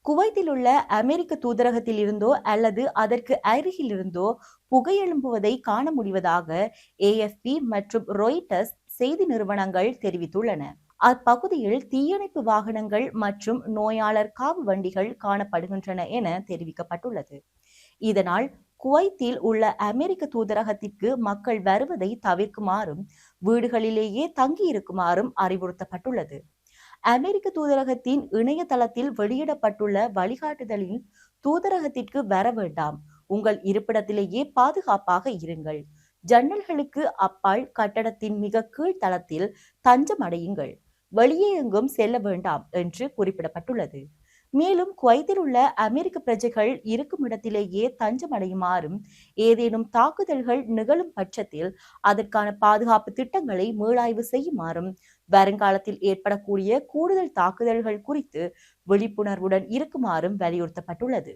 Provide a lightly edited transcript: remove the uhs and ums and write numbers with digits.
குவைத்தில் உள்ள அமெரிக்க தூதரகத்தில் இருந்தோ அல்லது அதற்கு அருகில் இருந்தோ புகையெழும்புவதை காண முடிவதாக ஏஎஃப்பி மற்றும் ரொய்ட்டர்ஸ் செய்தி நிறுவனங்கள் தெரிவித்துள்ளன. அப்பகுதியில் தீயணைப்பு வாகனங்கள் மற்றும் நோயாளர் காவு வண்டிகள் காணப்படுகின்றன என தெரிவிக்கப்பட்டுள்ளது. இதனால் குவைத்தில் உள்ள அமெரிக்க தூதரகத்திற்கு மக்கள் வருவதை தவிர்க்குமாறும் வீடுகளிலேயே தங்கியிருக்குமாறும் அறிவுறுத்தப்பட்டுள்ளது. அமெரிக்க தூதரகத்தின் இணையதளத்தில் வெளியிடப்பட்டுள்ள வழிகாட்டுதலில் தூதரகத்திற்கு வர வேண்டாம், உங்கள் இருப்பிடத்திலேயே பாதுகாப்பாக இருங்கள், ஜன்னல்களுக்கு அப்பால் கட்டடத்தின் மிக கீழ்த்தளத்தில் தஞ்சம் அடையுங்கள், வெளியே எங்கும் செல்ல வேண்டாம் என்று குறிப்பிடப்பட்டுள்ளது. மேலும் குவைத்தில் உள்ள அமெரிக்க பிரஜைகள் இருக்கும் இடத்திலேயே தஞ்சம் அடையுமாறும் ஏதேனும் தாக்குதல்கள் நிகழும் பட்சத்தில் அதற்கான பாதுகாப்பு திட்டங்களை மீளாய்வு செய்யுமாறும் வருங்காலத்தில் ஏற்படக்கூடிய கூடுதல் தாக்குதல்கள் குறித்து விழிப்புணர்வுடன் இருக்குமாறும் வலியுறுத்தப்பட்டுள்ளது.